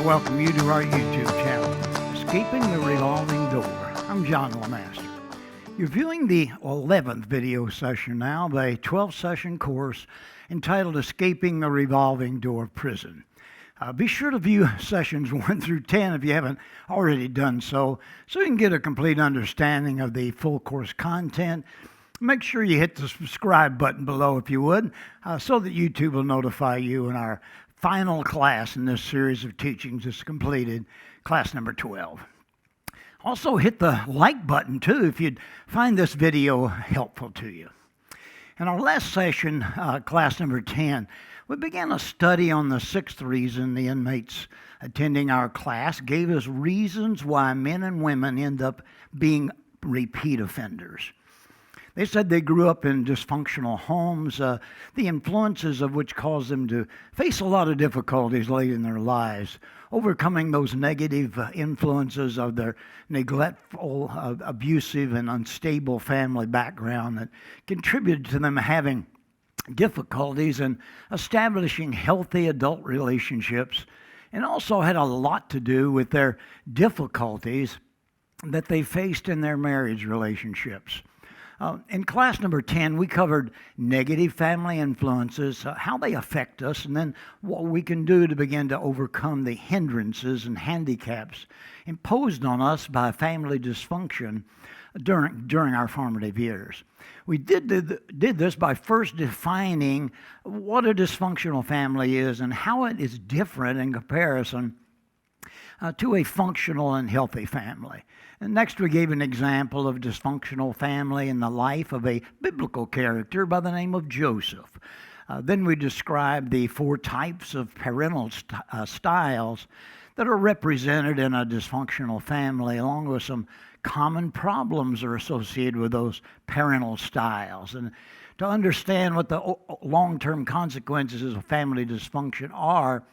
to welcome you to our YouTube channel, Escaping the Revolving Door. I'm John Lemaster. You're viewing the 11th video session now of a 12-session course entitled Escaping the Revolving Door Prison. Be sure to view sessions 1 through 10 if you haven't already done so you can get a complete understanding of the full course content. Make sure you hit the subscribe button below if you would, so that YouTube will notify you when our final class in this series of teachings is completed, class number 12. Also hit the like button too if you'd find this video helpful to you. In our last session, class number 10, we began a study on the 6th reason the inmates attending our class gave us reasons why men and women end up being repeat offenders. They said they grew up in dysfunctional homes, the influences of which caused them to face a lot of difficulties late in their lives, overcoming those negative influences of their neglectful, abusive, and unstable family background that contributed to them having difficulties in establishing healthy adult relationships, and also had a lot to do with their difficulties that they faced in their marriage relationships. In class number 10, we covered negative family influences, how they affect us, and then what we can do to begin to overcome the hindrances and handicaps imposed on us by family dysfunction during our formative years. We did this by first defining what a dysfunctional family is and how it is different in comparison to a functional and healthy family. And next, we gave an example of a dysfunctional family in the life of a biblical character by the name of Joseph. Then we described the 4 types of parental styles that are represented in a dysfunctional family, along with some common problems that are associated with those parental styles. And to understand what the long-term consequences of family dysfunction are,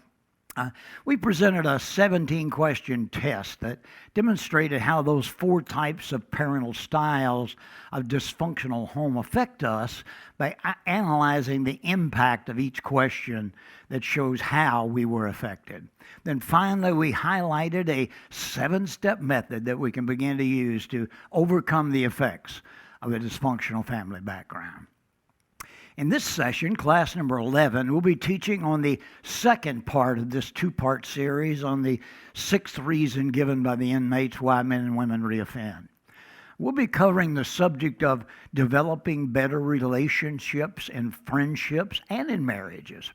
we presented a 17-question test that demonstrated how those 4 types of parental styles of dysfunctional home affect us by analyzing the impact of each question that shows how we were affected. Then finally, we highlighted a 7-step method that we can begin to use to overcome the effects of a dysfunctional family background. In this session, class number 11, we'll be teaching on the second part of this 2-part series on the 6th reason given by the inmates why men and women reoffend. We'll be covering the subject of developing better relationships in friendships and in marriages.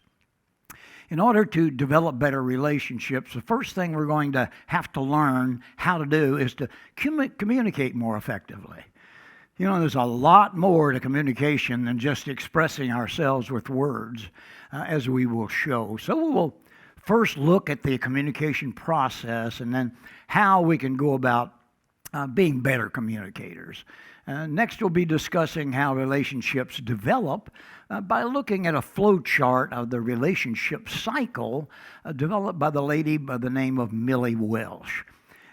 In order to develop better relationships, the first thing we're going to have to learn how to do is to communicate more effectively. You know, there's a lot more to communication than just expressing ourselves with words, as we will show. So we will first look at the communication process and then how we can go about being better communicators. Next, we'll be discussing how relationships develop by looking at a flow chart of the relationship cycle developed by the lady by the name of Millie Welsh.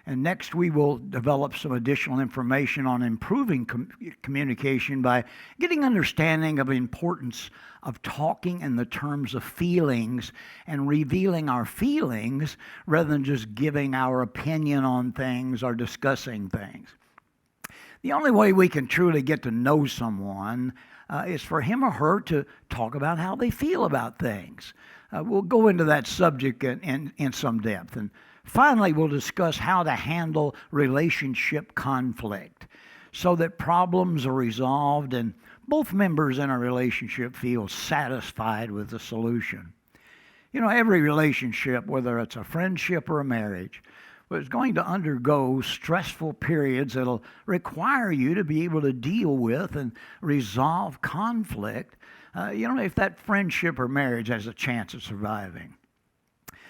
And next, we will develop some additional information on improving communication by getting understanding of the importance of talking in the terms of feelings and revealing our feelings rather than just giving our opinion on things or discussing things. The only way we can truly get to know someone is for him or her to talk about how they feel about things. We'll go into that subject in some depth. And finally, we'll discuss how to handle relationship conflict so that problems are resolved and both members in a relationship feel satisfied with the solution. You know, every relationship, whether it's a friendship or a marriage, is going to undergo stressful periods that'll require you to be able to deal with and resolve conflict, if that friendship or marriage has a chance of surviving.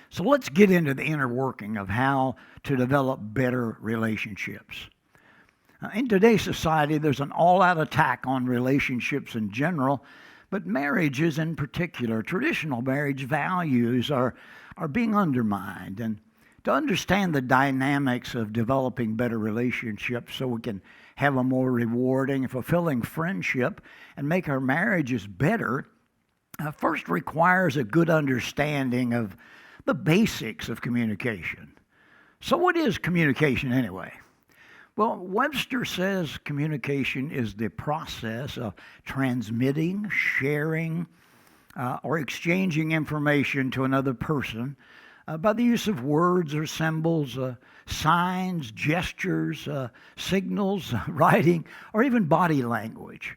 So let's get into the inner working of how to develop better relationships. In today's society, there's an all-out attack on relationships in general, but marriages in particular, traditional marriage values are being undermined. And to understand the dynamics of developing better relationships so we can have a more rewarding and fulfilling friendship and make our marriages better, first requires a good understanding of the basics of communication. So what is communication anyway? Well, Webster says communication is the process of transmitting, sharing, or exchanging information to another person by the use of words or symbols, signs, gestures, signals, writing, or even body language.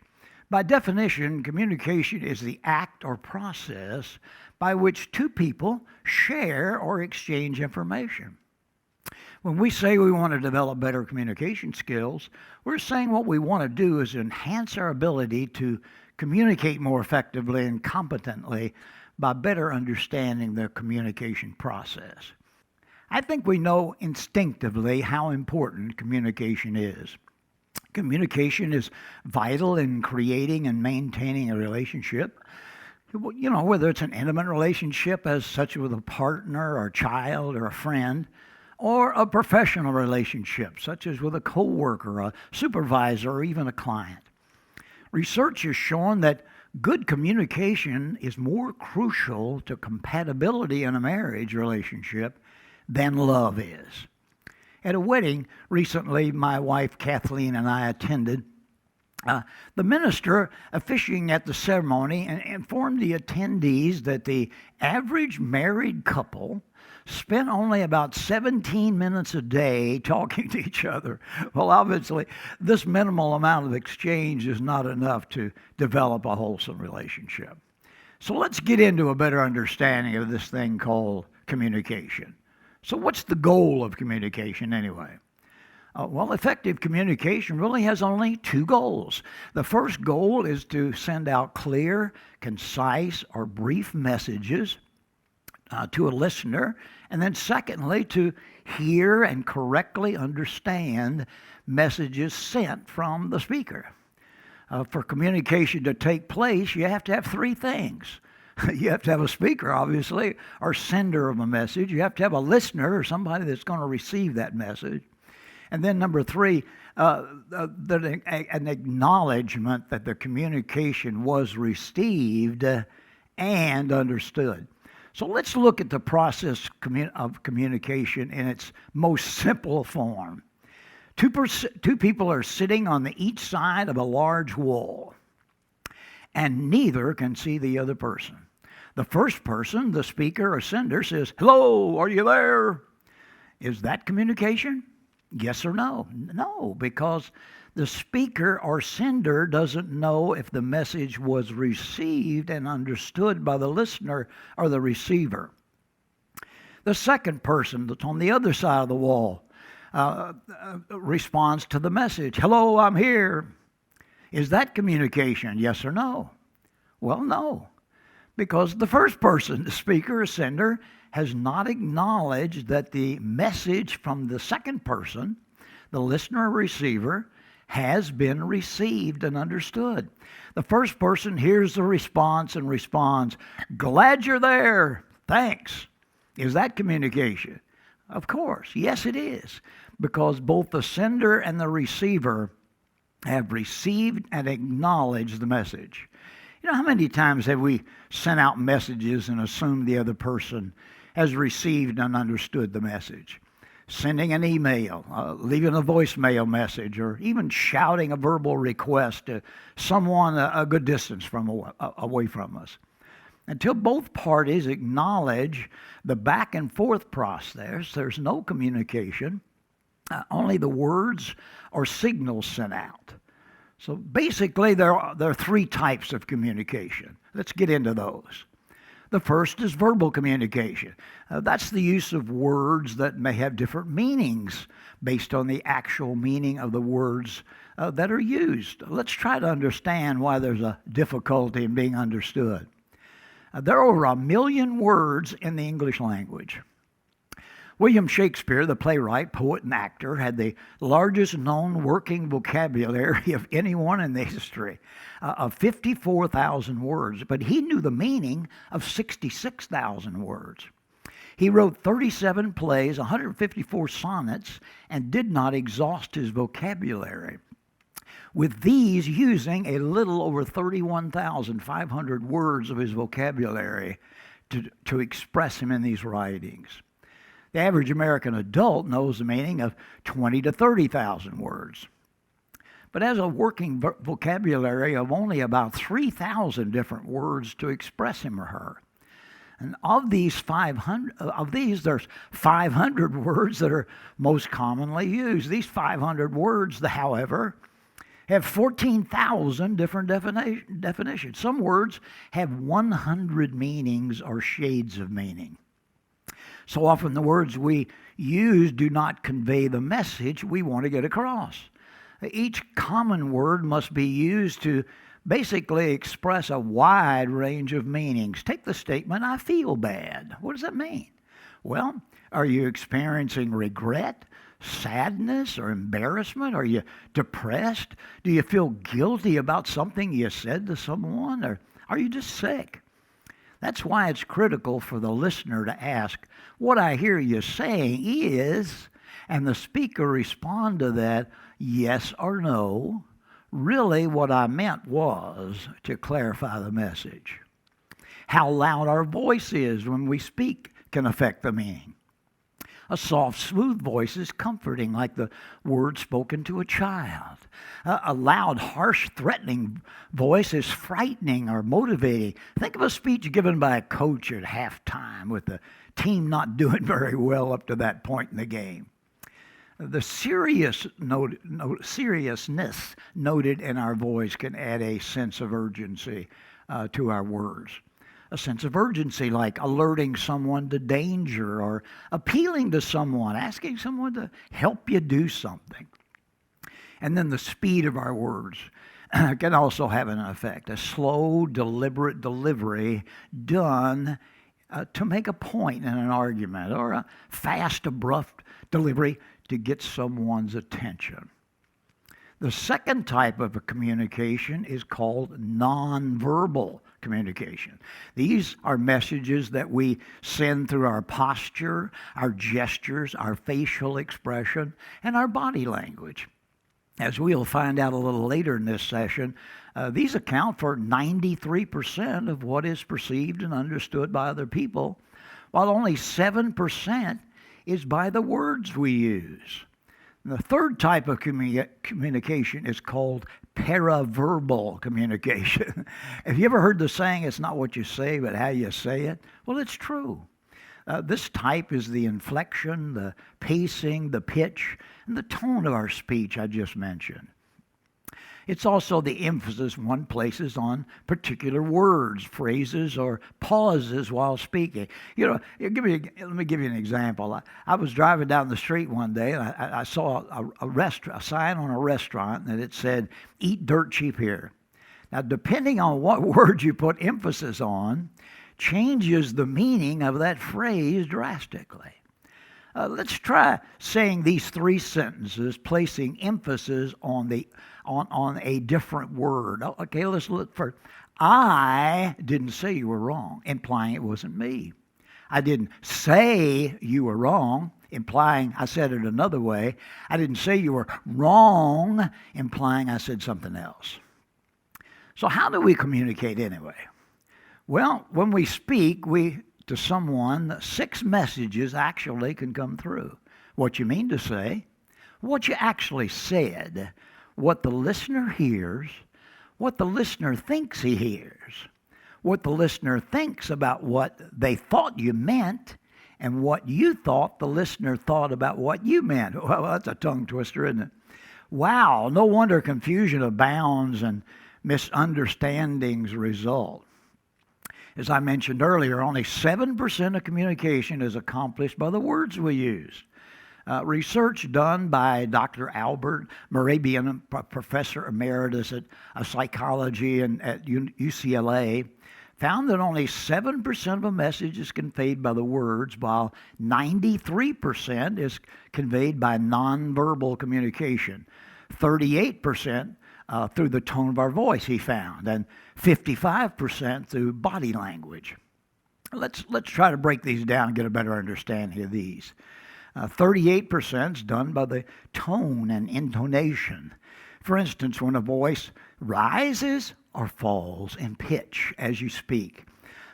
By definition, communication is the act or process by which two people share or exchange information. When we say we want to develop better communication skills, we're saying what we want to do is enhance our ability to communicate more effectively and competently by better understanding the communication process. I think we know instinctively how important communication is. Communication is vital in creating and maintaining a relationship. You know, whether it's an intimate relationship as such with a partner or a child or a friend, or a professional relationship such as with a coworker, a supervisor, or even a client. Research has shown that good communication is more crucial to compatibility in a marriage relationship than love is. At a wedding recently, my wife Kathleen and I attended. The minister officiating at the ceremony informed the attendees that the average married couple spent only about 17 minutes a day talking to each other. Well, obviously, this minimal amount of exchange is not enough to develop a wholesome relationship. So let's get into a better understanding of this thing called communication. So what's the goal of communication anyway? Well, effective communication really has only two goals. The first goal is to send out clear, concise, or brief messages to a listener, and then secondly, to hear and correctly understand messages sent from the speaker. For communication to take place, you have to have three things. You have to have a speaker, obviously, or sender of a message. You have to have a listener, or somebody that's going to receive that message. And then number three, an acknowledgement that the communication was received and understood. So let's look at the process of communication in its most simple form. Two people are sitting on each side of a large wall, and neither can see the other person. The first person, the speaker or sender, says, "Hello, are you there?" Is that communication? Yes or no? No, because the speaker or sender doesn't know if the message was received and understood by the listener or the receiver. The second person that's on the other side of the wall responds to the message. "Hello, I'm here." Is that communication? Yes or no? Well, no, because the first person, the speaker or sender, has not acknowledged that the message from the second person, the listener or receiver, has been received and understood. The first person hears the response and responds, "Glad you're there. Thanks." Is that communication? Of course. Yes, it is, because both the sender and the receiver have received and acknowledged the message. You know, how many times have we sent out messages and assumed the other person has received and understood the message? Sending an email, leaving a voicemail message, or even shouting a verbal request to someone a good distance away from us. Until both parties acknowledge the back and forth process, there's no communication, only the words or signals sent out. So basically, there are three types of communication. Let's get into those. The first is verbal communication. That's the use of words that may have different meanings based on the actual meaning of the words that are used. Let's try to understand why there's a difficulty in being understood. There are over 1 million words in the English language. William Shakespeare, the playwright, poet, and actor, had the largest known working vocabulary of anyone in the history, of 54,000 words, but he knew the meaning of 66,000 words. He wrote 37 plays, 154 sonnets, and did not exhaust his vocabulary, with these using a little over 31,500 words of his vocabulary to express him in these writings. The average American adult knows the meaning of 20 to 30,000 words, but has a working vocabulary of only about 3,000 different words to express him or her. And of these, there's 500 words that are most commonly used. These 500 words, however, have 14,000 different definitions. Some words have 100 meanings or shades of meaning. So often the words we use do not convey the message we want to get across. Each common word must be used to basically express a wide range of meanings. Take the statement, I feel bad. What does that mean? Well, are you experiencing regret, sadness, or embarrassment? Are you depressed? Do you feel guilty about something you said to someone? Or are you just sick? That's why it's critical for the listener to ask, what I hear you saying is, and the speaker respond to that, yes or no. Really, what I meant was to clarify the message. How loud our voice is when we speak can affect the meaning. A soft, smooth voice is comforting, like the word spoken to a child. A loud, harsh, threatening voice is frightening or motivating. Think of a speech given by a coach at halftime with the team not doing very well up to that point in the game. The seriousness noted in our voice can add a sense of urgency to our words. A sense of urgency like alerting someone to danger or appealing to someone, asking someone to help you do something. And then the speed of our words can also have an effect. A slow, deliberate delivery done to make a point in an argument, or a fast, abrupt delivery to get someone's attention. The second type of a communication is called nonverbal communication. These are messages that we send through our posture, our gestures, our facial expression, and our body language. As we'll find out a little later in this session, these account for 93% of what is perceived and understood by other people, while only 7% is by the words we use. The third type of communication is called paraverbal communication. Have you ever heard the saying, it's not what you say, but how you say it? Well, it's true. This type is the inflection, the pacing, the pitch, and the tone of our speech I just mentioned. It's also the emphasis one places on particular words, phrases, or pauses while speaking. You know, let me give you an example. I was driving down the street one day, and I saw a sign on a restaurant that it said, "Eat dirt cheap here." Now, depending on what word you put emphasis on, changes the meaning of that phrase drastically. Let's try saying these three sentences, placing emphasis on a different word. Okay, let's look for, I didn't say you were wrong, implying it wasn't me. I didn't say you were wrong, implying I said it another way. I didn't say you were wrong, implying I said something else. So how do we communicate anyway? Well, when we speak, to someone, 6 messages actually can come through. What you mean to say, what you actually said, what the listener hears, what the listener thinks he hears, what the listener thinks about what they thought you meant, and what you thought the listener thought about what you meant. Well, that's a tongue twister, isn't it? Wow, no wonder confusion abounds and misunderstandings result. As I mentioned earlier, only 7% of communication is accomplished by the words we use. Research done by Dr. Albert Mehrabian, professor emeritus at psychology at UCLA, found that only 7% of a message is conveyed by the words, while 93% is conveyed by nonverbal communication. 38% through the tone of our voice, he found, and 55% through body language. Let's try to break these down and get a better understanding of these. 38% is done by the tone and intonation. For instance, when a voice rises or falls in pitch as you speak.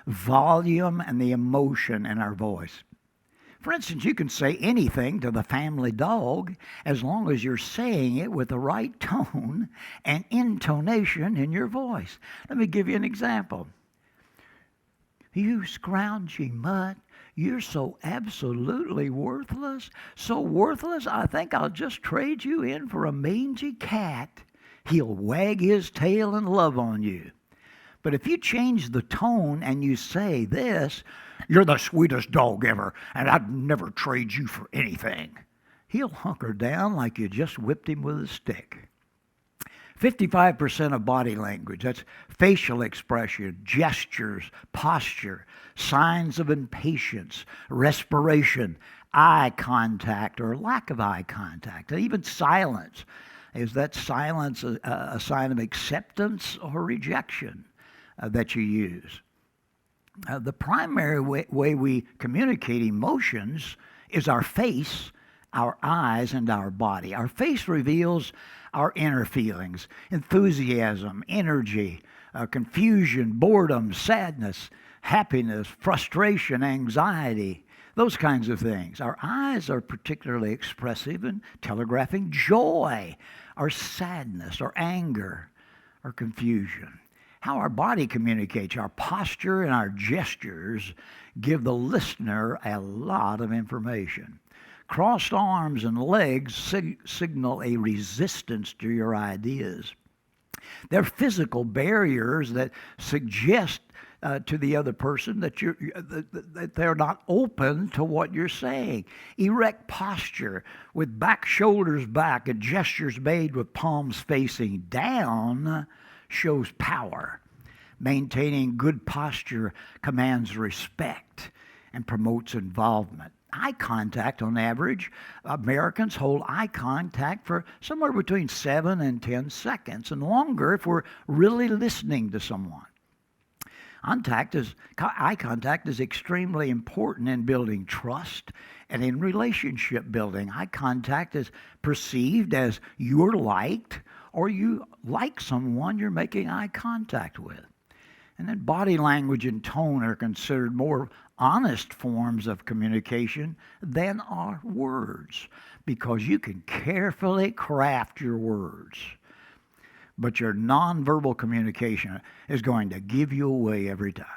volume and the emotion in our voice. For instance, you can say anything to the family dog as long as you're saying it with the right tone and intonation in your voice. Let me give you an example. You scroungy mutt, you're so absolutely worthless. So worthless, I think I'll just trade you in for a mangy cat. He'll wag his tail and love on you. But if you change the tone and you say this, you're the sweetest dog ever, and I'd never trade you for anything, he'll hunker down like you just whipped him with a stick. 55% of body language, that's facial expression, gestures, posture, signs of impatience, respiration, eye contact or lack of eye contact, and even silence. Is that silence a sign of acceptance or rejection that you use? The primary way we communicate emotions is our face, our eyes, and our body. Our face reveals our inner feelings: enthusiasm, energy, confusion, boredom, sadness, happiness, frustration, anxiety, those kinds of things. Our eyes are particularly expressive in telegraphing joy, or sadness, or anger, or confusion. How our body communicates, our posture and our gestures give the listener a lot of information. Crossed arms and legs signal a resistance to your ideas. They're physical barriers that suggest to the other person that that they're not open to what you're saying. Erect posture with back, shoulders back, and gestures made with palms facing down shows power. Maintaining good posture commands respect and promotes involvement. Eye contact, on average, Americans hold eye contact for somewhere between 7 and 10 seconds, and longer if we're really listening to someone. Eye contact is extremely important in building trust and in relationship building. Eye contact is perceived as you're liked, or you like someone you're making eye contact with. And then body language and tone are considered more honest forms of communication than are words, because you can carefully craft your words. But your nonverbal communication is going to give you away every time.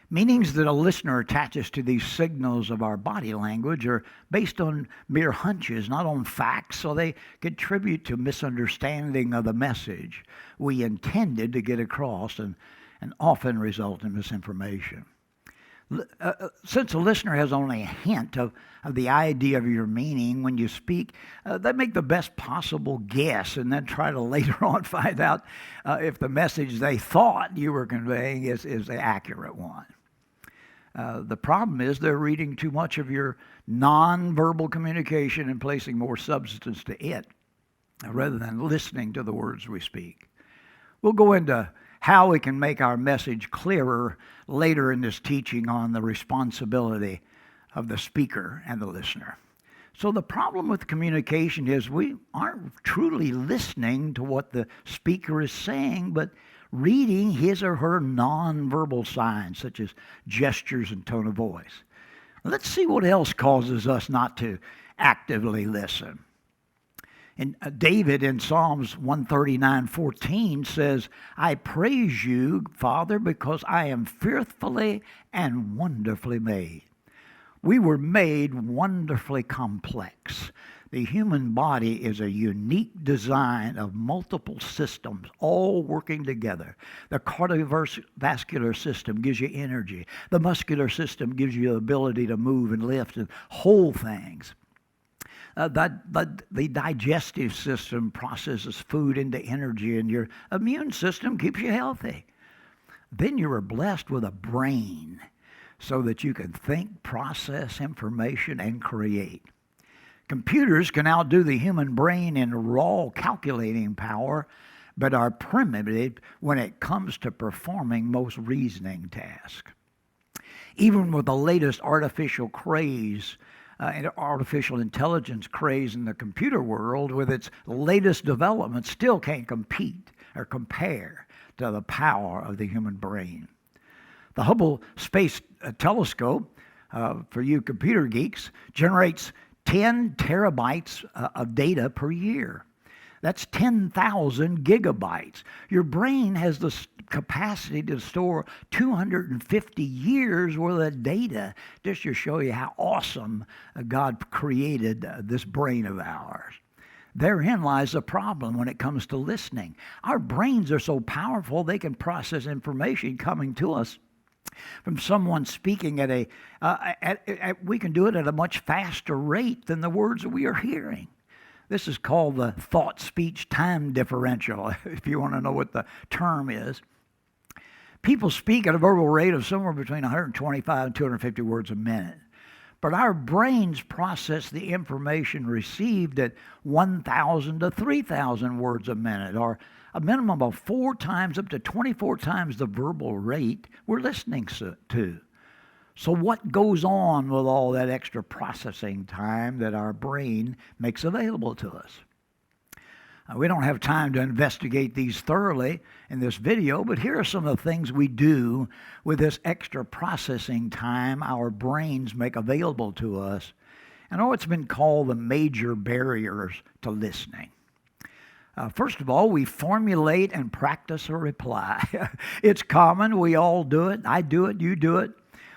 Meanings that a listener attaches to these signals of our body language are based on mere hunches, not on facts, so they contribute to misunderstanding of the message we intended to get across and often result in misinformation. Since a listener has only a hint of the idea of your meaning when you speak, they make the best possible guess and then try to later on find out if the message they thought you were conveying is the accurate one. The problem is they're reading too much of your nonverbal communication and placing more substance to it rather than listening to the words we speak. We'll go into how we can make our message clearer later in this teaching on the responsibility of the speaker and the listener. So the problem with communication is we aren't truly listening to what the speaker is saying, but reading his or her nonverbal signs, such as gestures and tone of voice. Let's see what else causes us not to actively listen. And David in Psalms 139:14 says, I praise you, Father, because I am fearfully and wonderfully made. We were made wonderfully complex. The human body is a unique design of multiple systems all working together. The cardiovascular system gives you energy. The muscular system gives you the ability to move and lift and hold things. The digestive system processes food into energy, and your immune system keeps you healthy. Then you are blessed with a brain so that you can think, process information, and create. Computers can outdo the human brain in raw calculating power, but are primitive when it comes to performing most reasoning tasks. Even with the latest artificial intelligence craze in the computer world, with its latest developments, still can't compete or compare to the power of the human brain. The Hubble Space Telescope, for you computer geeks, generates 10 terabytes of data per year. That's 10,000 gigabytes. Your brain has the capacity to store 250 years worth of data, just to show you how awesome God created this brain of ours. Therein lies the problem when it comes to listening. Our brains are so powerful they can process information coming to us from someone speaking we can do it at a much faster rate than the words that we are hearing. This is called the thought-speech time differential, if you want to know what the term is. People speak at a verbal rate of somewhere between 125 and 250 words a minute. But our brains process the information received at 1,000 to 3,000 words a minute, or a minimum of 4 times up to 24 times the verbal rate we're listening to. So what goes on with all that extra processing time that our brain makes available to us? We don't have time to investigate these thoroughly in this video, but here are some of the things we do with this extra processing time our brains make available to us. And it's been called the major barriers to listening. First of all, we formulate and practice a reply. It's common. We all do it. I do it. You do it.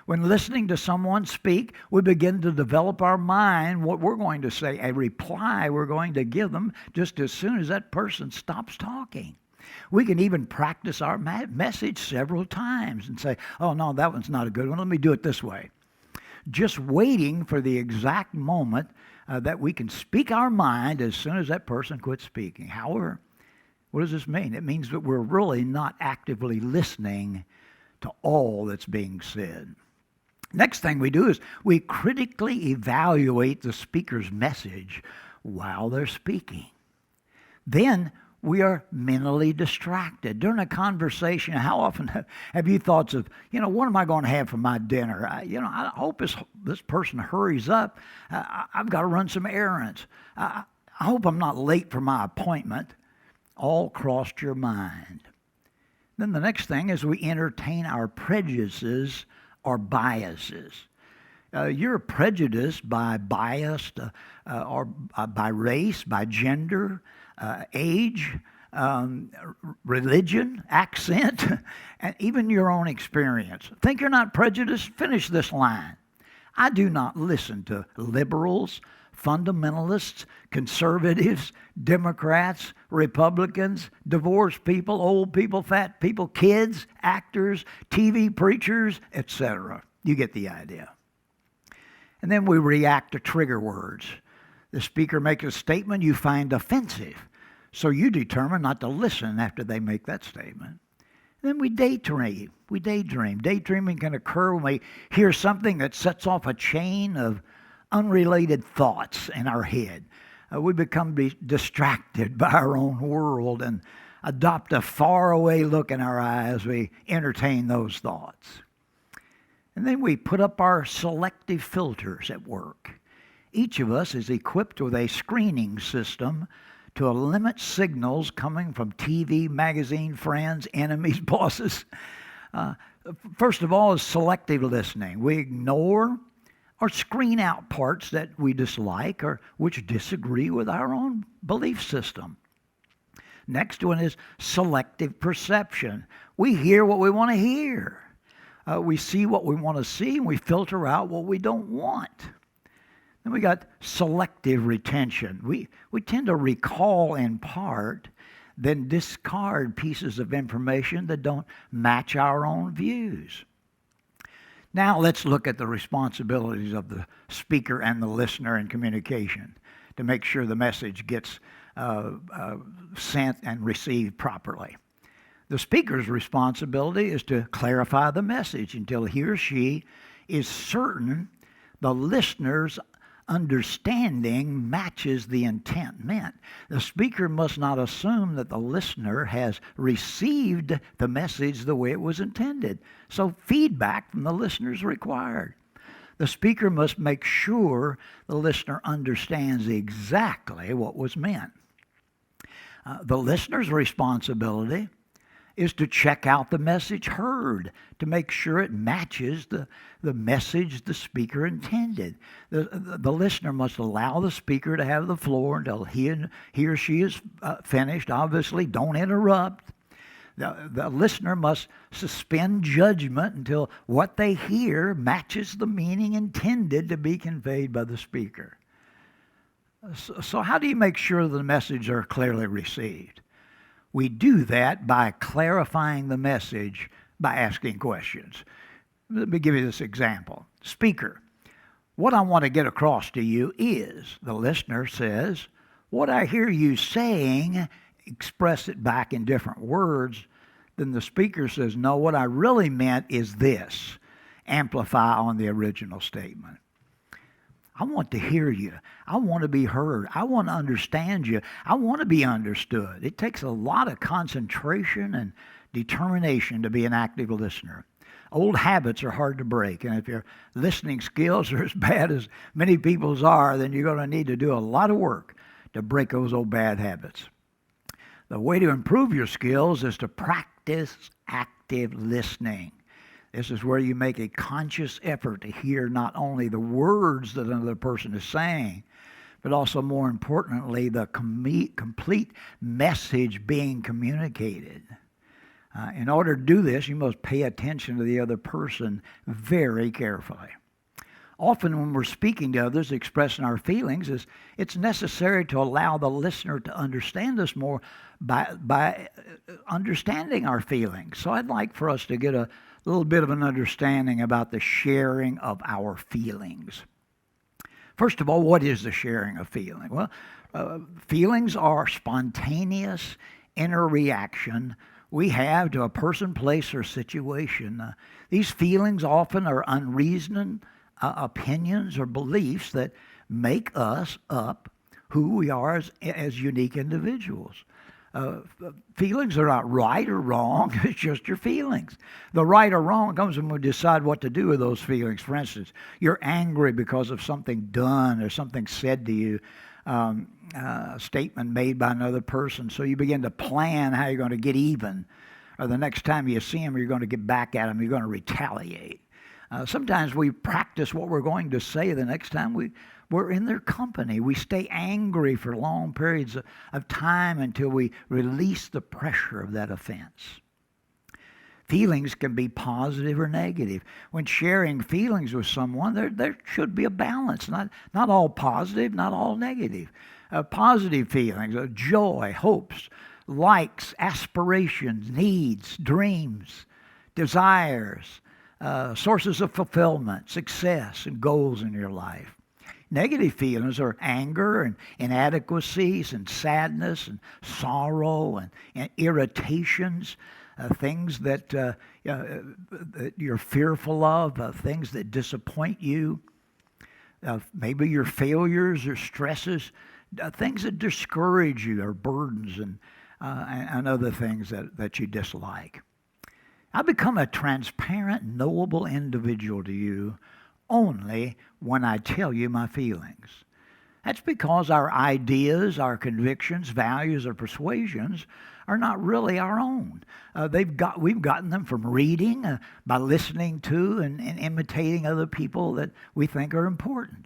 When listening to someone speak, we begin to develop our mind what we're going to say, a reply we're going to give them just as soon as that person stops talking. We can even practice our message several times and say, oh, no, that one's not a good one. Let me do it this way. Just waiting for the exact moment that we can speak our mind as soon as that person quits speaking. However, what does this mean? It means that we're really not actively listening to all that's being said. Next thing we do is we critically evaluate the speaker's message while they're speaking. Then we are mentally distracted. During a conversation, how often have you thoughts of, what am I going to have for my dinner? I hope this person hurries up. I've got to run some errands. I hope I'm not late for my appointment. All crossed your mind. Then the next thing is we entertain our prejudices or biases. You're prejudiced by bias or by race, by gender, age, religion, accent, and even your own experience. Think you're not prejudiced? Finish this line. I do not listen to liberals, fundamentalists, conservatives, Democrats, Republicans, divorced people, old people, fat people, kids, actors, TV preachers, etc. You get the idea. And then we react to trigger words. The speaker makes a statement you find offensive, so you determine not to listen after they make that statement. And then we daydream. Daydreaming can occur when we hear something that sets off a chain of unrelated thoughts in our head. We become distracted by our own world and adopt a faraway look in our eyes as we entertain those thoughts. And then we put up our selective filters at work. Each of us is equipped with a screening system to limit signals coming from TV, magazine, friends, enemies, bosses. First of all is selective listening. We ignore or screen out parts that we dislike or which disagree with our own belief system. Next one is selective perception. We hear what we want to hear. We see what we want to see, and we filter out what we don't want. Then we got selective retention. We tend to recall in part, then discard pieces of information that don't match our own views. Now let's look at the responsibilities of the speaker and the listener in communication to make sure the message gets sent and received properly. The speaker's responsibility is to clarify the message until he or she is certain the listener's understanding matches the intent meant. The speaker must not assume that the listener has received the message the way it was intended. So feedback from the listener is required. The speaker must make sure the listener understands exactly what was meant. The listener's responsibility is to check out the message heard to make sure it matches the message the speaker intended. The listener must allow the speaker to have the floor until he or she is finished. Obviously, don't interrupt. The listener must suspend judgment until what they hear matches the meaning intended to be conveyed by the speaker. So how do you make sure the messages are clearly received? We do that by clarifying the message by asking questions. Let me give you this example. Speaker, what I want to get across to you is, the listener says, what I hear you saying, express it back in different words. Then the speaker says, no, what I really meant is this. Amplify on the original statement. I want to hear you. I want to be heard. I want to understand you. I want to be understood. It takes a lot of concentration and determination to be an active listener. Old habits are hard to break, and if your listening skills are as bad as many people's are, then you're going to need to do a lot of work to break those old bad habits. The way to improve your skills is to practice active listening. This is where you make a conscious effort to hear not only the words that another person is saying, but also, more importantly, the complete message being communicated. In order to do this, you must pay attention to the other person very carefully. Often when we're speaking to others, expressing our feelings, it's necessary to allow the listener to understand us more by understanding our feelings. So I'd like for us to get a little bit of an understanding about the sharing of our feelings. First of all, what is the sharing of feeling? Well, feelings are spontaneous inner reaction we have to a person, place, or situation. These feelings often are unreasoned opinions or beliefs that make us up who we are as unique individuals. Feelings are not right or wrong. It's just your feelings. The right or wrong comes when we decide what to do with those feelings. For instance, you're angry because of something done or something said to you, a statement made by another person. So you begin to plan how you're going to get even. Or the next time you see them, you're going to get back at them. You're going to retaliate. Sometimes we practice what we're going to say the next time we're in their company. We stay angry for long periods of time until we release the pressure of that offense. Feelings can be positive or negative. When sharing feelings with someone, there should be a balance. Not all positive, not all negative. Positive feelings of joy, hopes, likes, aspirations, needs, dreams, desires, sources of fulfillment, success, and goals in your life. Negative feelings are anger and inadequacies and sadness and sorrow and irritations, things that you're fearful of, things that disappoint you, maybe your failures or stresses, things that discourage you or burdens and other things that you dislike. I become a transparent, knowable individual to you only when I tell you my feelings. That's because our ideas, our convictions, values, or persuasions are not really our own. We've gotten them from reading, by listening to and imitating other people that we think are important.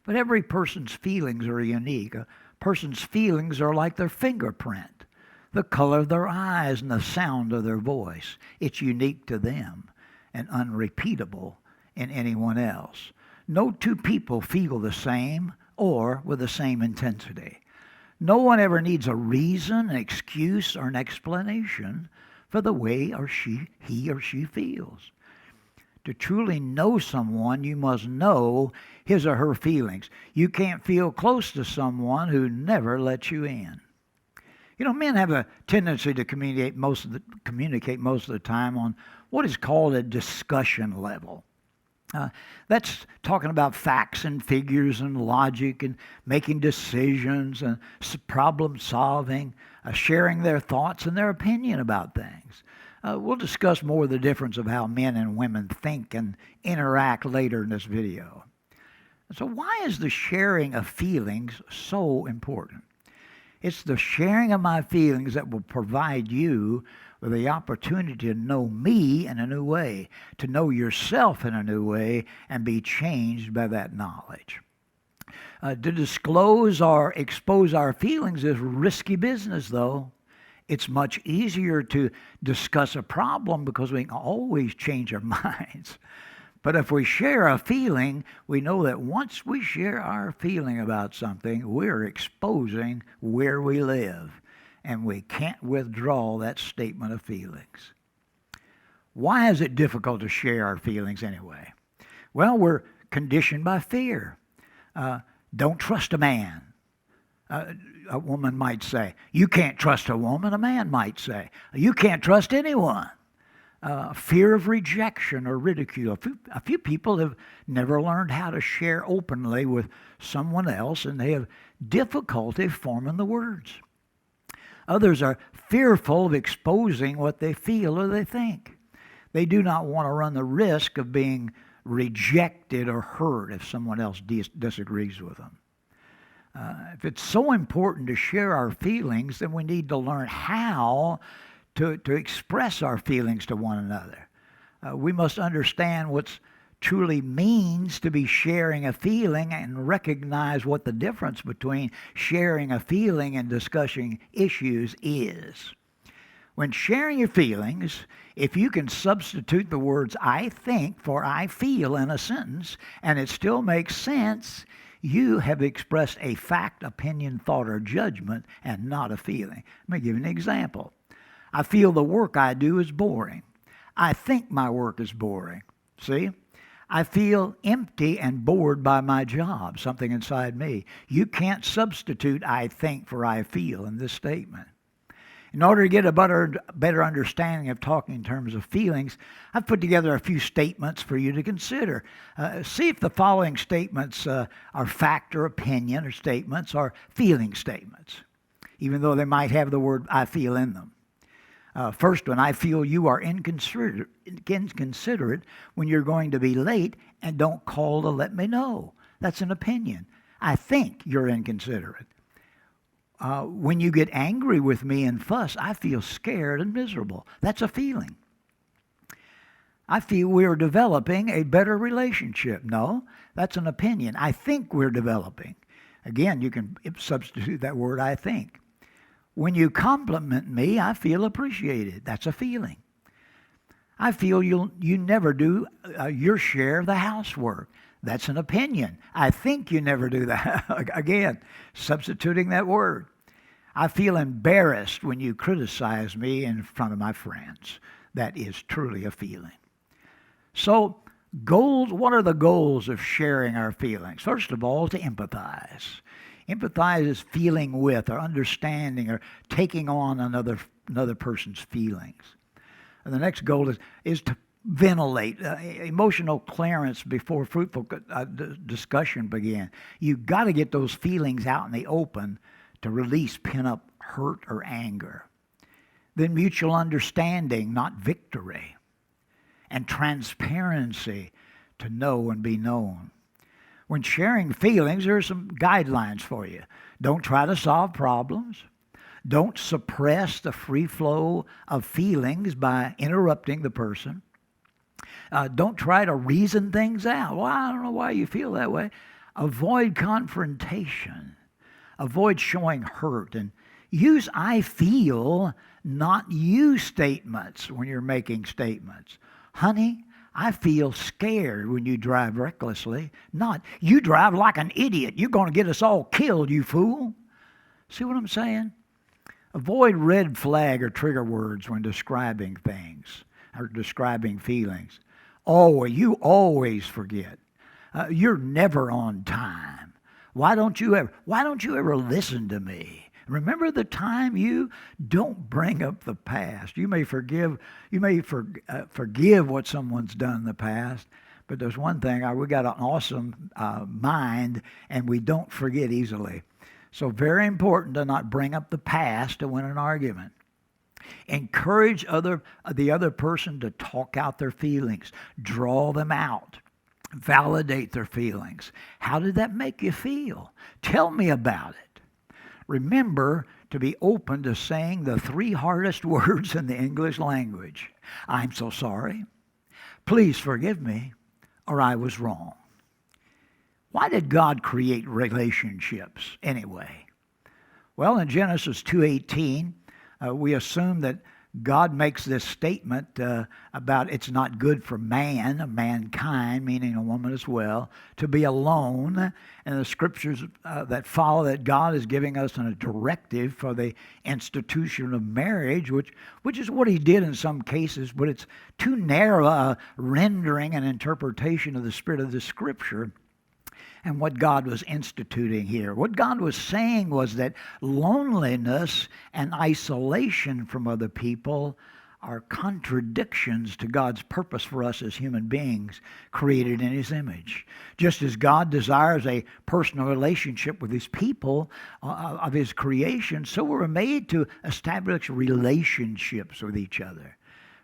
But every person's feelings are unique. A person's feelings are like their fingerprint, the color of their eyes and the sound of their voice. It's unique to them and unrepeatable in anyone else. No two people feel the same or with the same intensity. No one ever needs a reason, an excuse, or an explanation for the way he or she feels. To truly know someone, you must know his or her feelings. You can't feel close to someone who never lets you in. You know, men have a tendency to communicate most of the time on what is called a discussion level. That's talking about facts and figures and logic and making decisions and problem solving, sharing their thoughts and their opinion about things. We'll discuss more of the difference of how men and women think and interact later in this video. So why is the sharing of feelings so important? It's the sharing of my feelings that will provide you with the opportunity to know me in a new way, to know yourself in a new way, and be changed by that knowledge. To disclose or expose our feelings is risky business, though. It's much easier to discuss a problem because we can always change our minds. But if we share a feeling, we know that once we share our feeling about something, we're exposing where we live, and we can't withdraw that statement of feelings. Why is it difficult to share our feelings anyway? Well, we're conditioned by fear. Don't trust a man. A woman might say. You can't trust a woman, a man might say. You can't trust anyone. Fear of rejection or ridicule. A few people have never learned how to share openly with someone else, and they have difficulty forming the words. Others are fearful of exposing what they feel or they think. They do not want to run the risk of being rejected or hurt if someone else disagrees with them. If it's so important to share our feelings, then we need to learn how to express our feelings to one another. We must understand what truly means to be sharing a feeling and recognize what the difference between sharing a feeling and discussing issues is. When sharing your feelings, if you can substitute the words I think for I feel in a sentence and it still makes sense, you have expressed a fact, opinion, thought, or judgment and not a feeling. Let me give you an example. I feel the work I do is boring. I think my work is boring. See? I feel empty and bored by my job, something inside me. You can't substitute I think for I feel in this statement. In order to get a better understanding of talking in terms of feelings, I've put together a few statements for you to consider. See if the following statements are fact or opinion or statements or feeling statements, even though they might have the word I feel in them. First one, I feel you are inconsiderate when you're going to be late and don't call to let me know. That's an opinion. I think you're inconsiderate. When you get angry with me and fuss, I feel scared and miserable. That's a feeling. I feel we're developing a better relationship. No, that's an opinion. I think we're developing. Again, you can substitute that word I think. When you compliment me, I feel appreciated. That's a feeling. I feel you never do your share of the housework. That's an opinion. I think you never do that. Again, substituting that word. I feel embarrassed when you criticize me in front of my friends. That is truly a feeling. So, goals. What are the goals of sharing our feelings? First of all, to empathize. Empathize is feeling with or understanding or taking on another person's feelings. And the next goal is to ventilate, emotional clearance before fruitful discussion begin. You've got to get those feelings out in the open to release pent-up hurt or anger. Then mutual understanding, not victory. And transparency, to know and be known. When sharing feelings, there are some guidelines for you. Don't try to solve problems. Don't suppress the free flow of feelings by interrupting the person. Don't try to reason things out. Well, I don't know why you feel that way. Avoid confrontation. Avoid showing hurt. And use I feel, not you statements when you're making statements. Honey, I feel scared when you drive recklessly. Not, you drive like an idiot. You're going to get us all killed, you fool. See what I'm saying? Avoid red flag or trigger words when describing things or describing feelings. You always forget. You're never on time. Why don't you ever listen to me? Remember the time you don't bring up the past. You may forgive what someone's done in the past, but there's one thing, we got an awesome mind and we don't forget easily. So very important to not bring up the past to win an argument. Encourage the other person to talk out their feelings. Draw them out. Validate their feelings. How did that make you feel? Tell me about it. remember to be open to saying the 3 hardest words in the English language. I'm so sorry. Please forgive me, or I was wrong. Why did God create relationships anyway? Well, in Genesis 2:18, we assume that God makes this statement about it's not good for mankind, meaning a woman as well, to be alone. And the scriptures that follow that God is giving us a directive for the institution of marriage, which is what he did in some cases, but it's too narrow a rendering and interpretation of the spirit of the scripture and what God was instituting here. What God was saying was that loneliness and isolation from other people are contradictions to God's purpose for us as human beings created in his image. Just as God desires a personal relationship with his people of his creation, so we're made to establish relationships with each other.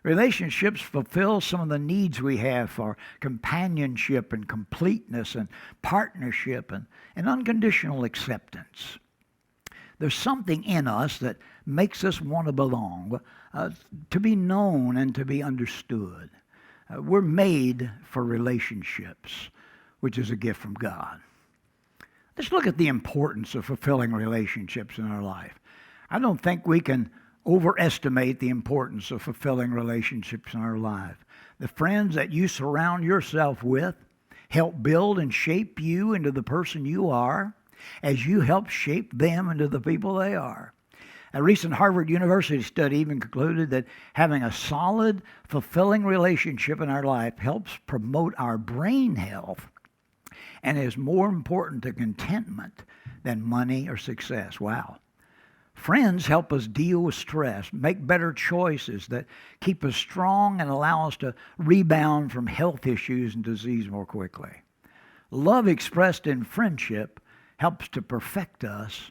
Relationships fulfill some of the needs we have for companionship and completeness and partnership and unconditional acceptance. There's something in us that makes us want to belong, to be known and to be understood. We're made for relationships, which is a gift from God. Let's look at the importance of fulfilling relationships in our life. I don't think we can overestimate the importance of fulfilling relationships in our life. The friends that you surround yourself with help build and shape you into the person you are as you help shape them into the people they are. A recent Harvard University study even concluded that having a solid, fulfilling relationship in our life helps promote our brain health and is more important to contentment than money or success. Wow. Friends help us deal with stress, make better choices that keep us strong and allow us to rebound from health issues and disease more quickly. Love expressed in friendship helps to perfect us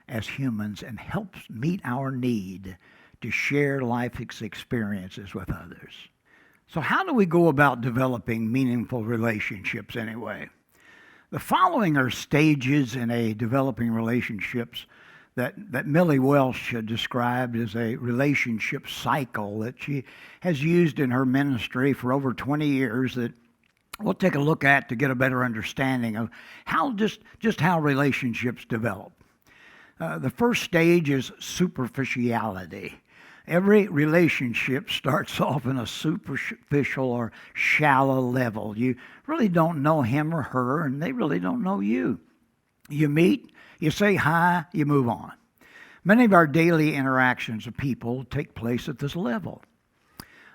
as humans and helps meet our need to share life's experiences with others. So how do we go about developing meaningful relationships anyway? The following are stages in a developing relationships that Millie Welsh described as a relationship cycle that she has used in her ministry for over 20 years that we'll take a look at to get a better understanding of how just how relationships develop. The first stage is superficiality. Every relationship starts off in a superficial or shallow level. You really don't know him or her, and they really don't know you. You meet, you say hi, you move on. Many of our daily interactions with people take place at this level.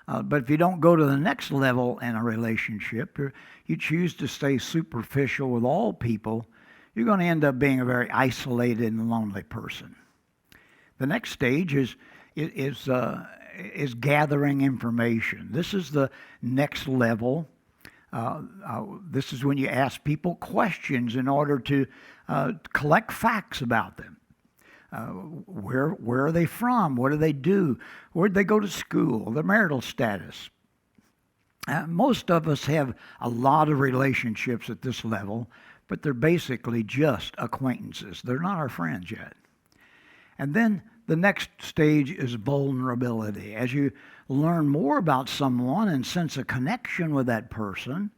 But if you don't go to the next level in a relationship, you choose to stay superficial with all people, you're going to end up being a very isolated and lonely person. The next stage is gathering information. This is the next level. This is when you ask people questions in order to collect facts about them. Where are they from? What do they do? Where did they go to school? Their marital status. Most of us have a lot of relationships at this level, but they're basically just acquaintances. They're not our friends yet. And then the next stage is vulnerability. As you learn more about someone and sense a connection with that person,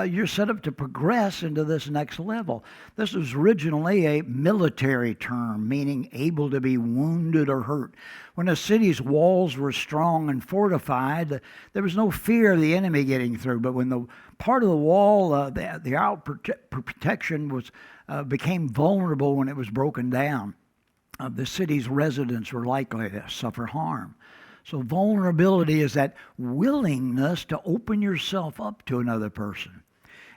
you're set up to progress into this next level. This was originally a military term, meaning able to be wounded or hurt. When a city's walls were strong and fortified, there was no fear of the enemy getting through. But when the part of the wall, the out protection became vulnerable when it was broken down, the city's residents were likely to suffer harm. So vulnerability is that willingness to open yourself up to another person.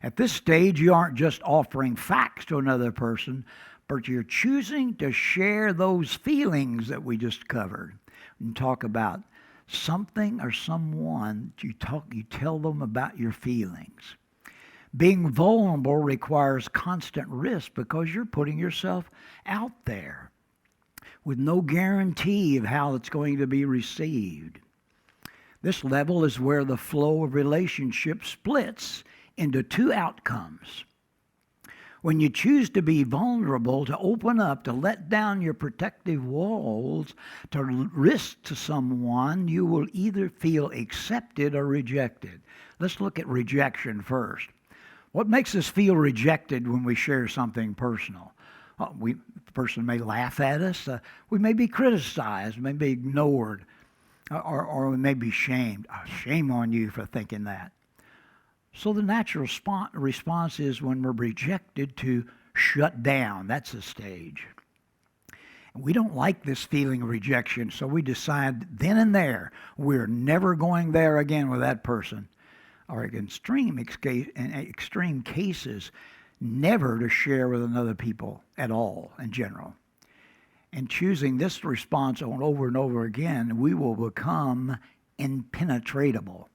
At this stage, you aren't just offering facts to another person, but you're choosing to share those feelings that we just covered and talk about something or someone. You tell them about your feelings. Being vulnerable requires constant risk because you're putting yourself out there with no guarantee of how it's going to be received. This level is where the flow of relationship splits into two outcomes. When you choose to be vulnerable, to open up, to let down your protective walls, to risk to someone, you will either feel accepted or rejected. Let's look at rejection first. What makes us feel rejected when we share something personal? The person may laugh at us. We may be criticized, may be ignored, or we may be shamed. Shame on you for thinking that. So the natural response is when we're rejected to shut down. That's a stage. We don't like this feeling of rejection, so we decide then and there we're never going there again with that person. Or in extreme cases, never to share with another people at all in general. And choosing this response over and over again, we will become impenetrable.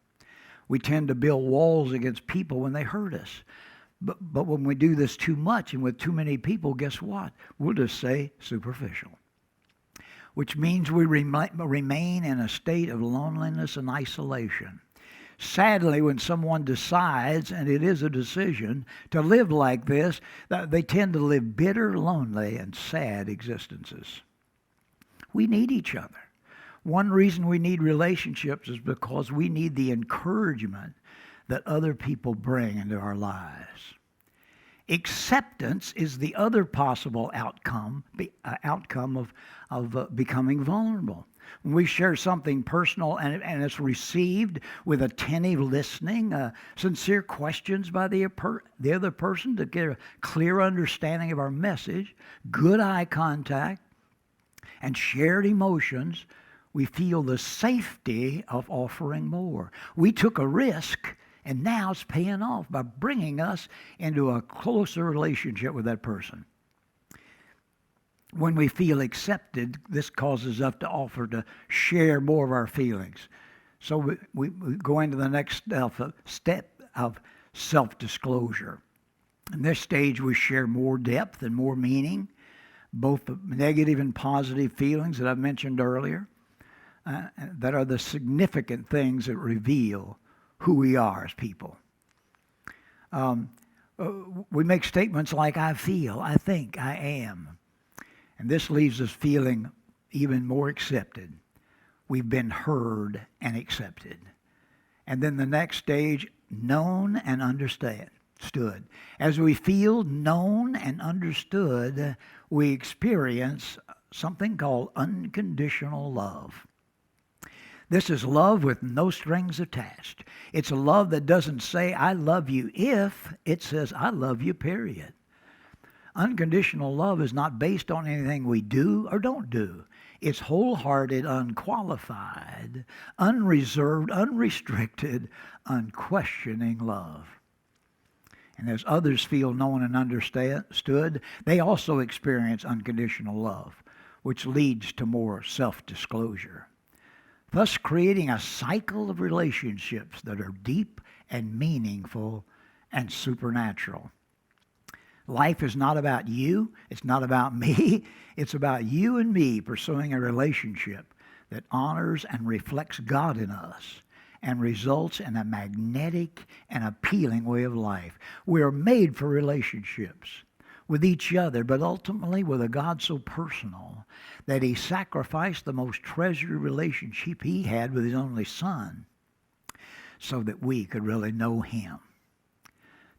We tend to build walls against people when they hurt us. But when we do this too much and with too many people, guess what? We'll just say superficial. Which means we remain in a state of loneliness and isolation. Sadly, when someone decides, and it is a decision, to live like this, they tend to live bitter, lonely, and sad existences. We need each other. One reason we need relationships is because we need the encouragement that other people bring into our lives. Acceptance is the other possible outcome of becoming vulnerable. When we share something personal and it's received with attentive listening, sincere questions by the other person to get a clear understanding of our message, good eye contact, and shared emotions, we feel the safety of offering more. We took a risk, and now it's paying off by bringing us into a closer relationship with that person. When we feel accepted, this causes us to offer to share more of our feelings. So we go into the next step of self-disclosure. In this stage, we share more depth and more meaning, both the negative and positive feelings that I've mentioned earlier, that are the significant things that reveal who we are as people. We make statements like, I feel, I think, I am. And this leaves us feeling even more accepted. We've been heard and accepted. And then the next stage, known and understood. As we feel known and understood, we experience something called unconditional love. This is love with no strings attached. It's a love that doesn't say, I love you if, it says, I love you, period. Unconditional love is not based on anything we do or don't do. It's wholehearted, unqualified, unreserved, unrestricted, unquestioning love. And as others feel known and understood, they also experience unconditional love, which leads to more self-disclosure, thus creating a cycle of relationships that are deep and meaningful and supernatural. Life is not about you. It's not about me. It's about you and me pursuing a relationship that honors and reflects God in us and results in a magnetic and appealing way of life. We are made for relationships with each other, but ultimately with a God so personal that He sacrificed the most treasured relationship He had with His only Son so that we could really know Him.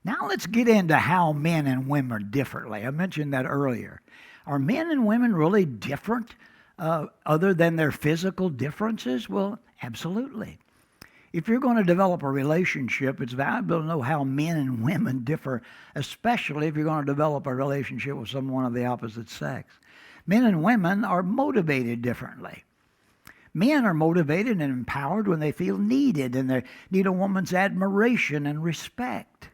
Now let's get into how men and women are differently. I mentioned that earlier. Are men and women really different other than their physical differences? Well, absolutely. If you're going to develop a relationship, it's valuable to know how men and women differ, especially if you're going to develop a relationship with someone of the opposite sex. Men and women are motivated differently. Men are motivated and empowered when they feel needed and they need a woman's admiration and respect.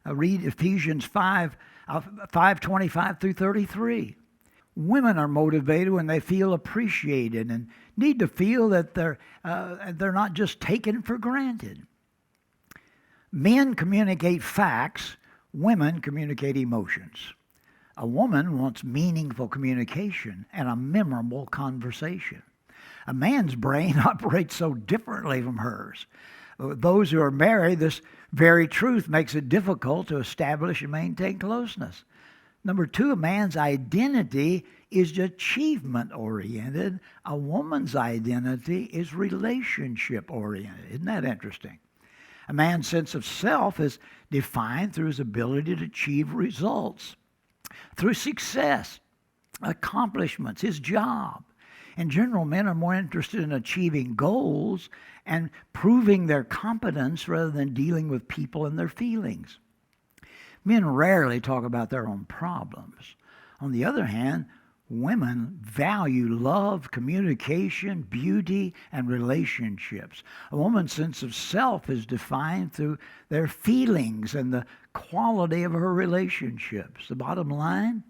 Read Ephesians 5:25 through 33. Women are motivated when they feel appreciated and need to feel that they're not just taken for granted. Men communicate facts. Women communicate emotions. A woman wants meaningful communication and a memorable conversation. A man's brain operates so differently from hers. Those who are married, this very truth makes it difficult to establish and maintain closeness. Number two, a man's identity is achievement-oriented. A woman's identity is relationship-oriented. Isn't that interesting? A man's sense of self is defined through his ability to achieve results, through success, accomplishments, his job. In general, men are more interested in achieving goals and proving their competence rather than dealing with people and their feelings. Men rarely talk about their own problems. On the other hand, women value love, communication, beauty, and relationships. A woman's sense of self is defined through their feelings and the quality of her relationships. The bottom line,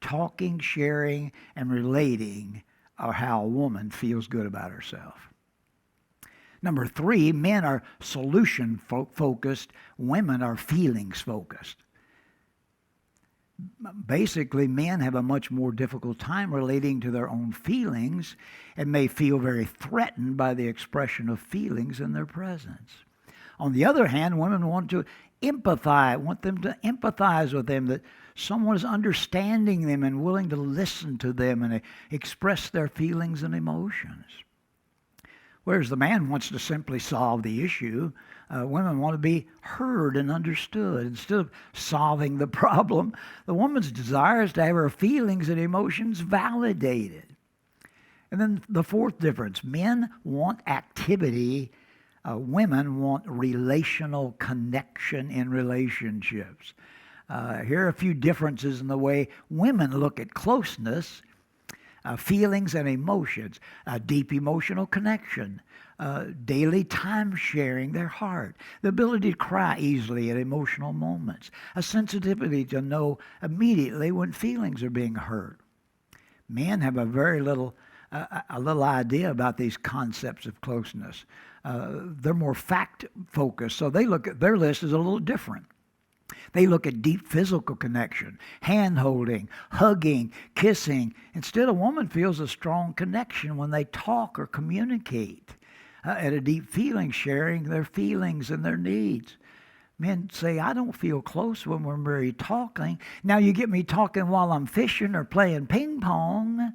talking, sharing, and relating are how a woman feels good about herself. Number three, men are solution-focused, women are feelings-focused. Basically, men have a much more difficult time relating to their own feelings and may feel very threatened by the expression of feelings in their presence. On the other hand, women want them to empathize with them, that someone is understanding them and willing to listen to them and express their feelings and emotions. Whereas the man wants to simply solve the issue, women want to be heard and understood. Instead of solving the problem, the woman's desire is to have her feelings and emotions validated. And then the fourth difference, men want activity, women want relational connection in relationships. Here are a few differences in the way women look at closeness. Feelings and emotions, deep emotional connection, daily time sharing their heart, the ability to cry easily at emotional moments, a sensitivity to know immediately when feelings are being hurt. Men have a little idea about these concepts of closeness. They're more fact-focused, so they look at their list is a little different. They look at deep physical connection, hand-holding, hugging, kissing. Instead, a woman feels a strong connection when they talk or communicate, at a deep feeling, sharing their feelings and their needs. Men say, I don't feel close when we're merely talking. Now you get me talking while I'm fishing or playing ping pong,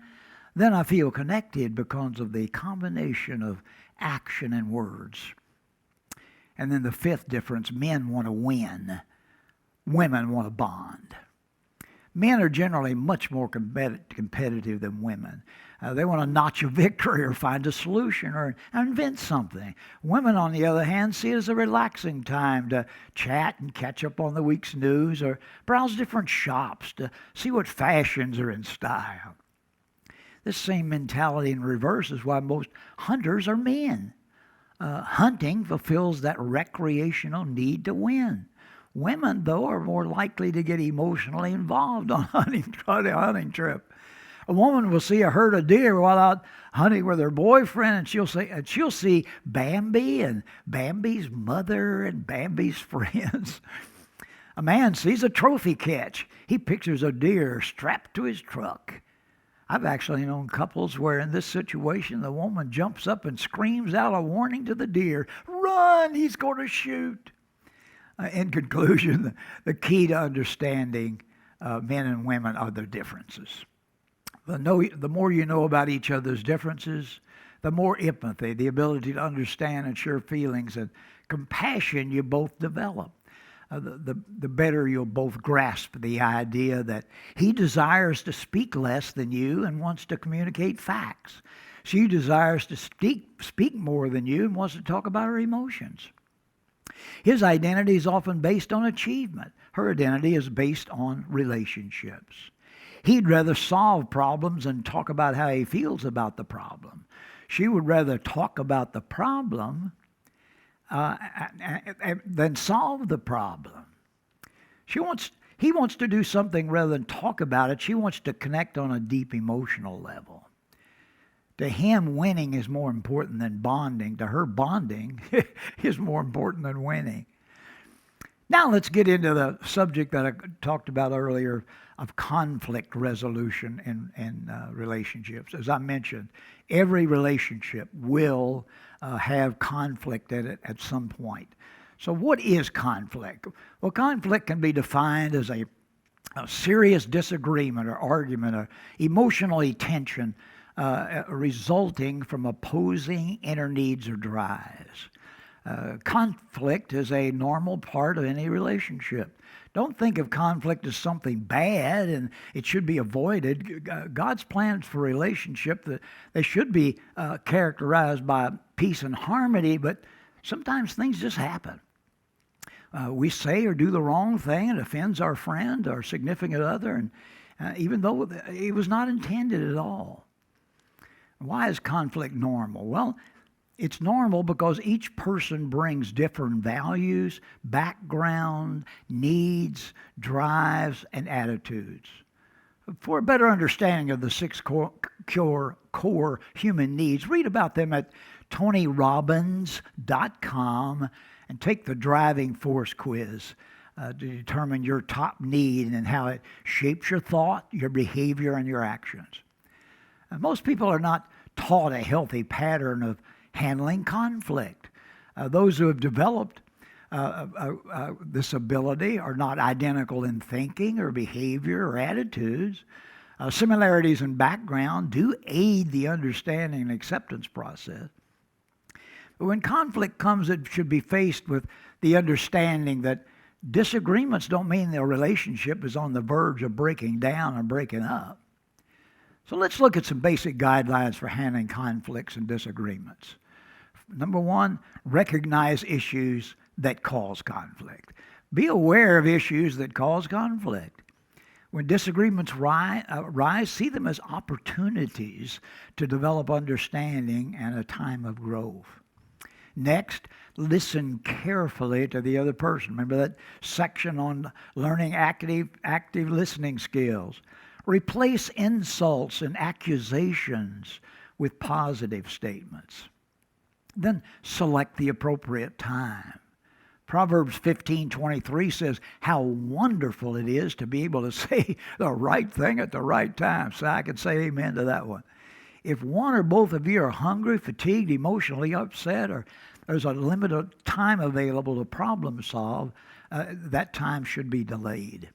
then I feel connected because of the combination of action and words. And then the fifth difference, men want to win. Women want to bond. Men are generally much more competitive than women. They want to notch a victory or find a solution or invent something. Women, on the other hand, see it as a relaxing time to chat and catch up on the week's news or browse different shops to see what fashions are in style. This same mentality in reverse is why most hunters are men. Hunting fulfills that recreational need to win. Women, though, are more likely to get emotionally involved on a hunting trip. A woman will see a herd of deer while out hunting with her boyfriend, and she'll see Bambi and Bambi's mother and Bambi's friends. A man sees a trophy catch. He pictures a deer strapped to his truck. I've actually known couples where in this situation the woman jumps up and screams out a warning to the deer, "Run, he's going to shoot." In conclusion, the key to understanding men and women are their differences. The more you know about each other's differences, the more empathy, the ability to understand and share feelings and compassion you both develop. The better you'll both grasp the idea that he desires to speak less than you and wants to communicate facts. She desires to speak more than you and wants to talk about her emotions. His identity is often based on achievement. Her identity is based on relationships. He'd rather solve problems than talk about how he feels about the problem. She would rather talk about the problem than solve the problem. He wants to do something rather than talk about it. She wants to connect on a deep emotional level. To him, winning is more important than bonding. To her, bonding is more important than winning. Now let's get into the subject that I talked about earlier of conflict resolution in relationships. As I mentioned, every relationship will have conflict in it at some point. So what is conflict? Well, conflict can be defined as a serious disagreement or argument or emotional tension resulting from opposing inner needs or drives. Conflict is a normal part of any relationship. Don't think of conflict as something bad and it should be avoided. God's plans for relationship, that they should be characterized by peace and harmony, but sometimes things just happen. We say or do the wrong thing and offends our friend or significant other, and even though it was not intended at all. Why is conflict normal? Well, it's normal because each person brings different values, background, needs, drives, and attitudes. For a better understanding of the six core human needs, read about them at TonyRobbins.com and take the driving force quiz to determine your top need and how it shapes your thought, your behavior, and your actions. Most people are not taught a healthy pattern of handling conflict. Those who have developed this ability are not identical in thinking or behavior or attitudes. Similarities in background do aid the understanding and acceptance process. But when conflict comes, it should be faced with the understanding that disagreements don't mean the relationship is on the verge of breaking down or breaking up. So let's look at some basic guidelines for handling conflicts and disagreements. Number one, recognize issues that cause conflict. Be aware of issues that cause conflict. When disagreements rise, see them as opportunities to develop understanding and a time of growth. Next, listen carefully to the other person. Remember that section on learning active listening skills. Replace insults and accusations with positive statements. Then select the appropriate time. Proverbs 15:23 says, how wonderful it is to be able to say the right thing at the right time. So I can say amen to that one. If one or both of you are hungry, fatigued, emotionally upset, or there's a limited time available to problem solve, that time should be delayed.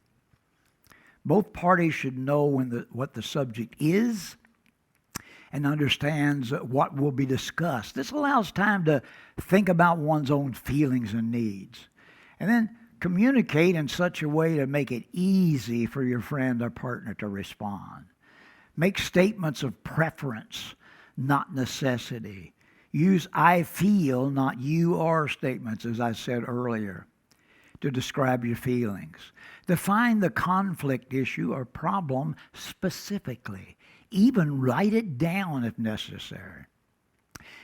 Both parties should know what the subject is and understands what will be discussed. This allows time to think about one's own feelings and needs. And then communicate in such a way to make it easy for your friend or partner to respond. Make statements of preference, not necessity. Use I feel, not you are statements, as I said earlier, to describe your feelings. Define the conflict issue or problem specifically. Even write it down if necessary.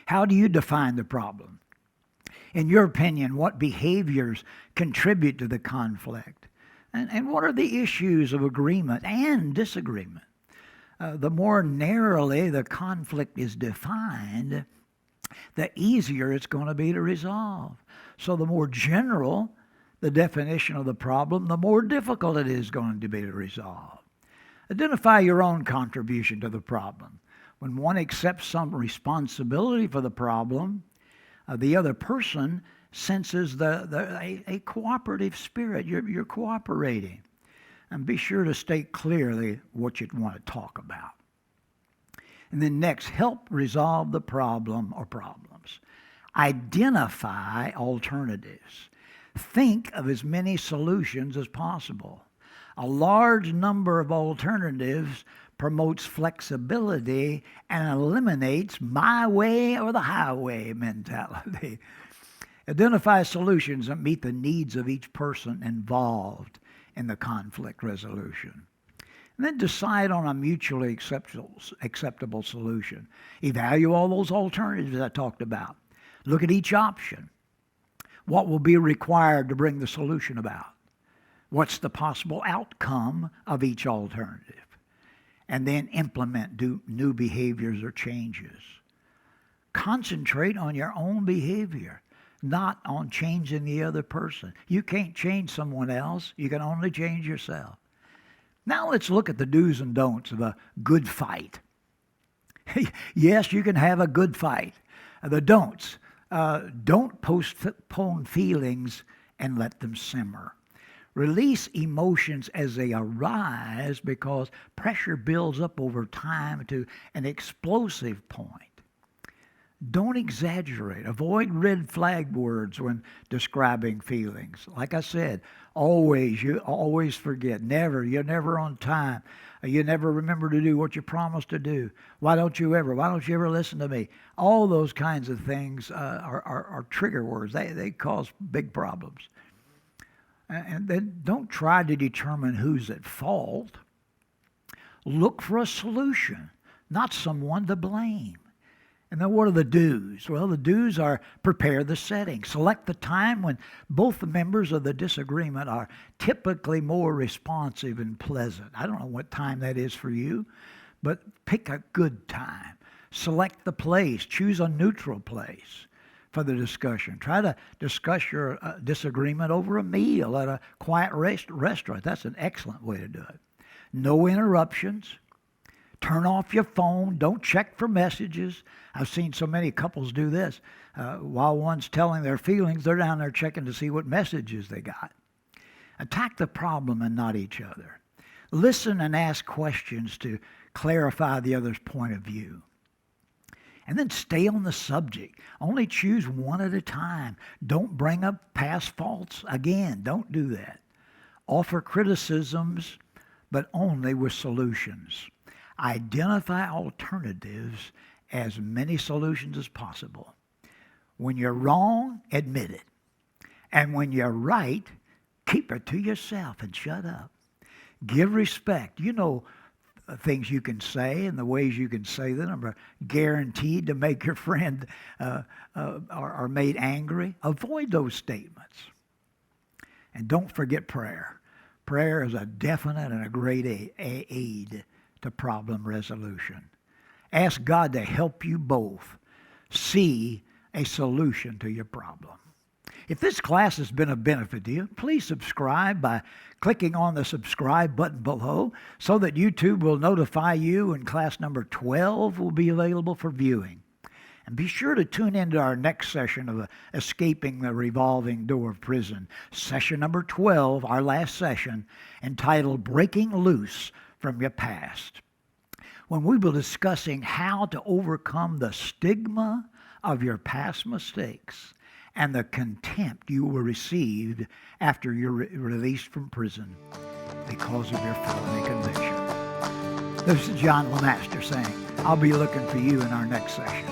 How do you define the problem? In your opinion, what behaviors contribute to the conflict? And what are the issues of agreement and disagreement? The more narrowly the conflict is defined, the easier it's going to be to resolve. So the more general the definition of the problem, the more difficult it is going to be to resolve. Identify your own contribution to the problem. When one accepts some responsibility for the problem, the other person senses a cooperative spirit. You're cooperating. And be sure to state clearly what you'd want to talk about. And then next, help resolve the problem or problems. Identify alternatives. Think of as many solutions as possible. A large number of alternatives promotes flexibility and eliminates my way or the highway mentality. Identify solutions that meet the needs of each person involved in the conflict resolution. And then decide on a mutually acceptable solution. Evaluate all those alternatives I talked about. Look at each option. What will be required to bring the solution about? What's the possible outcome of each alternative? And then implement new behaviors or changes. Concentrate on your own behavior, not on changing the other person. You can't change someone else. You can only change yourself. Now let's look at the do's and don'ts of a good fight. Yes, you can have a good fight. The don'ts. Don't postpone feelings and let them simmer. Release emotions as they arise because pressure builds up over time to an explosive point. Don't exaggerate. Avoid red flag words when describing feelings. Like I said, you always forget. Never, you're never on time. You never remember to do what you promised to do. Why don't you ever listen to me? All those kinds of things are trigger words. They cause big problems. And then don't try to determine who's at fault. Look for a solution, not someone to blame. And then what are the do's? Well, the do's are prepare the setting. Select the time when both the members of the disagreement are typically more responsive and pleasant. I don't know what time that is for you, but pick a good time. Select the place. Choose a neutral place for the discussion. Try to discuss your disagreement over a meal at a quiet restaurant. That's an excellent way to do it. No interruptions. Turn off your phone. Don't check for messages. I've seen so many couples do this. While one's telling their feelings, they're down there checking to see what messages they got. Attack the problem and not each other. Listen and ask questions to clarify the other's point of view. And then stay on the subject. Only choose one at a time. Don't bring up past faults again. Don't do that. Offer criticisms, but only with solutions. Identify alternatives, as many solutions as possible. When you're wrong, admit it. And when you're right, keep it to yourself and shut up. Give respect. You know things you can say and the ways you can say them are guaranteed to make your friend are made angry. Avoid those statements. And don't forget prayer. Prayer is a definite and a great aid to problem resolution. Ask God to help you both see a solution to your problem. If this class has been of benefit to you, please subscribe by clicking on the subscribe button below so that YouTube will notify you when class number 12 will be available for viewing. And be sure to tune into our next session of Escaping the Revolving Door of Prison, session number 12, our last session, entitled Breaking Loose from Your Past, when we will be discussing how to overcome the stigma of your past mistakes and the contempt you will receive after you're released from prison because of your felony conviction. This is John LeMaster saying, I'll be looking for you in our next session.